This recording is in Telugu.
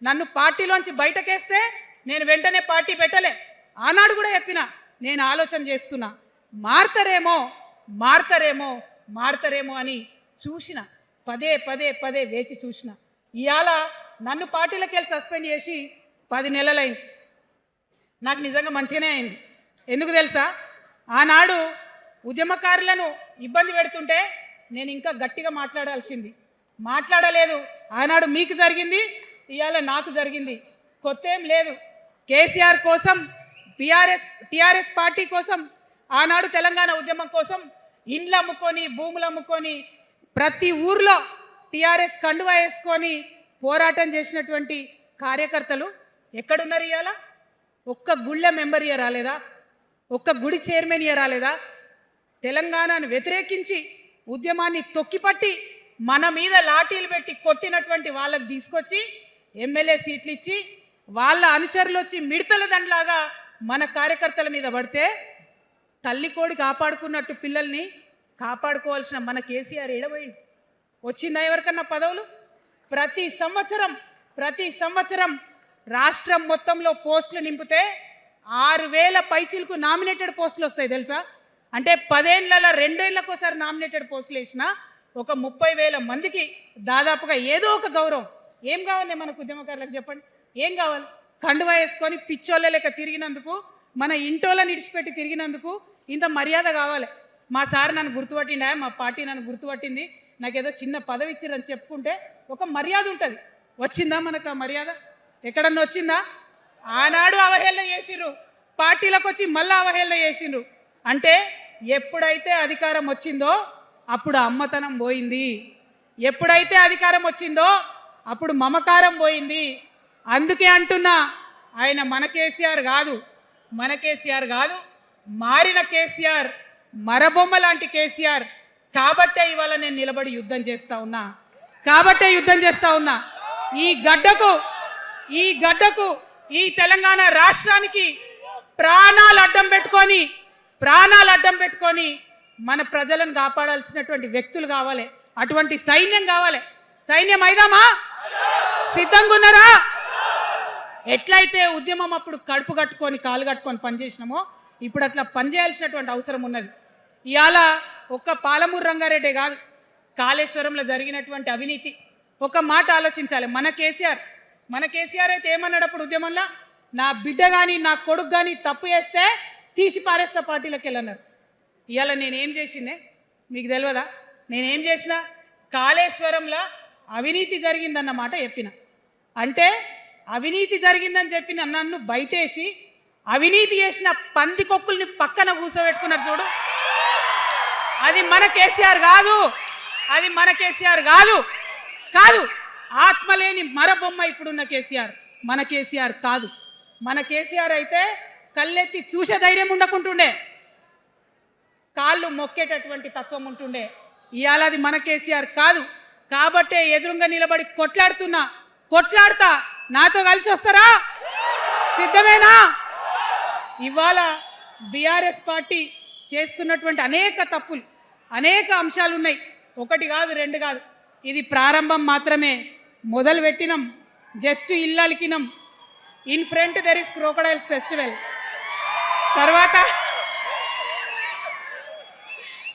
నన్ను పార్టీలోంచి బయటకేస్తే నేను వెంటనే పార్టీ పెట్టలే. ఆనాడు కూడా చెప్పిన నేను ఆలోచన చేస్తున్నా, మారతారేమో మారతారేమో మారతారేమో అని చూసిన, పదే పదే పదే వేచి చూసిన. ఇవాళ నన్ను పార్టీలోకి వెళ్ళి సస్పెండ్ చేసి 10 నెలలైంది. నాకు నిజంగా మంచిగానే అయింది. ఎందుకు తెలుసా? ఆనాడు ఉద్యమకారులను ఇబ్బంది పెడుతుంటే నేను ఇంకా గట్టిగా మాట్లాడాల్సింది, మాట్లాడలేదు. ఆనాడు మీకు జరిగింది, ఇవాళ నాకు జరిగింది. కొత్త ఏం లేదు. కేసీఆర్ కోసం, టీఆర్ఎస్ పార్టీ కోసం, ఆనాడు తెలంగాణ ఉద్యమం కోసం ఇండ్లు అమ్ముకొని, భూములు అమ్ముకొని, ప్రతి ఊర్లో టీఆర్ఎస్ కండువా వేసుకొని పోరాటం చేసినటువంటి కార్యకర్తలు ఎక్కడున్నారు ఇవాళ? ఒక్క గుళ్ళ మెంబర్ ఇయర్ రాలేదా? ఒక్క గుడి చైర్మన్ ఇయర్ రాలేదా? తెలంగాణను వ్యతిరేకించి ఉద్యమాన్ని తొక్కిపట్టి మన మీద లాఠీలు పెట్టి కొట్టినటువంటి వాళ్ళకి తీసుకొచ్చి ఎమ్మెల్యే సీట్లు ఇచ్చి వాళ్ళ అనుచరులు వచ్చి మిడతల దండలాగా మన కార్యకర్తల మీద పడితే తల్లి కోడి కాపాడుకున్నట్టు పిల్లల్ని కాపాడుకోవాల్సిన మన కేసీఆర్ ఏడబోయింది. వచ్చిందా ఎవరికన్నా పదవులు? ప్రతి సంవత్సరం రాష్ట్రం మొత్తంలో పోస్టులు నింపితే 6,000 పైచీలకు నామినేటెడ్ పోస్టులు వస్తాయి తెలుసా? అంటే 10 ఏళ్ళ 2 ఏళ్ళకోసారి నామినేటెడ్ పోస్టులు వేసిన ఒక 30,000 మందికి దాదాపుగా ఏదో ఒక గౌరవం. ఏం కావాలి మనకు ఉద్యమకారులకు చెప్పండి? ఏం కావాలి? కండువా వేసుకొని పిచ్చోళ్ళ లెక్క తిరిగినందుకు, మన ఇంటోళ్ళని ఇడిచిపెట్టి తిరిగినందుకు ఇంత మర్యాద కావాలి. మా సార్ నన్ను గుర్తుపట్టిండా, మా పార్టీ నన్ను గుర్తుపట్టింది, నాకేదో చిన్న పదవి ఇచ్చిరని చెప్పుకుంటే ఒక మర్యాద ఉంటుంది. వచ్చిందా మనకు ఆ మర్యాద? ఎక్కడన్నా వచ్చిందా? ఆనాడు అవహేళన చేసిర్రు, పార్టీలకు వచ్చి మళ్ళీ అవహేళన చేసిండ్రు. అంటే ఎప్పుడైతే అధికారం వచ్చిందో అప్పుడు అమ్మతనం పోయింది, ఎప్పుడైతే అధికారం వచ్చిందో అప్పుడు మమకారం పోయింది. అందుకే అంటున్నా, ఆయన మన కేసీఆర్ కాదు, మారిన కేసీఆర్, మరబొమ్మ లాంటి కేసీఆర్. కాబట్టే ఇవాళ నేను నిలబడి యుద్ధం చేస్తా ఉన్నా. ఈ గడ్డకు ఈ తెలంగాణ రాష్ట్రానికి ప్రాణాలు అడ్డం పెట్టుకొని మన ప్రజలను కాపాడాల్సినటువంటి వ్యక్తులు కావాలి, అటువంటి సైన్యం కావాలి. సైన్యం అయిదామా? సిద్ధంగా ఉన్నారా? ఎట్లయితే ఉద్యమం అప్పుడు కడుపు కట్టుకొని కాలు కట్టుకొని పనిచేసినామో ఇప్పుడు అట్లా పనిచేయాల్సినటువంటి అవసరం ఉన్నది. ఇవాళ ఒక్క పాలమూరు రంగారెడ్డి కాదు, కాళేశ్వరంలో జరిగినటువంటి అవినీతి. ఒక మాట ఆలోచించాలి. మన కేసీఆర్ అయితే ఏమన్నాడు అప్పుడు ఉద్యమంలో? నా బిడ్డ కానీ నా కొడుకు కానీ తప్పు చేస్తే తీసి పారేస్తా పార్టీలకు వెళ్ళన్నారు. ఇవాళ నేనేం చేసిందే మీకు తెలియదా? నేనేం చేసిన? కాళేశ్వరంలో అవినీతి జరిగిందన్నమాట చెప్పిన. అంటే అవినీతి జరిగిందని చెప్పిన నన్ను బయటేసి అవినీతి చేసిన పందికొక్కుల్ని పక్కన కూర్చోబెట్టుకున్నారు చూడు. అది మన కేసీఆర్ కాదు. ఆత్మలేని మరబొమ్మ ఇప్పుడున్న కేసీఆర్. మన కేసీఆర్ కాదు. మన కేసీఆర్ అయితే కళ్ళెత్తి చూసే ధైర్యం ఉండకుంటుండే, కాళ్ళు మొక్కేటటువంటి తత్వం ఉంటుండే. ఇవాళ అది మన కేసీఆర్ కాదు. కాబట్టే ఎదురుగా నిలబడి కొట్లాడతా. నాతో కలిసి వస్తారా? సిద్ధమేనా? ఇవాళ బీఆర్ఎస్ పార్టీ చేస్తున్నటువంటి అనేక తప్పులు, అనేక అంశాలు ఉన్నాయి. 1 కాదు 2 కాదు. ఇది ప్రారంభం మాత్రమే. మొదలు పెట్టినాం, జస్ట్ ఇల్లలికినాం. In front there is crocodiles festival. తర్వాత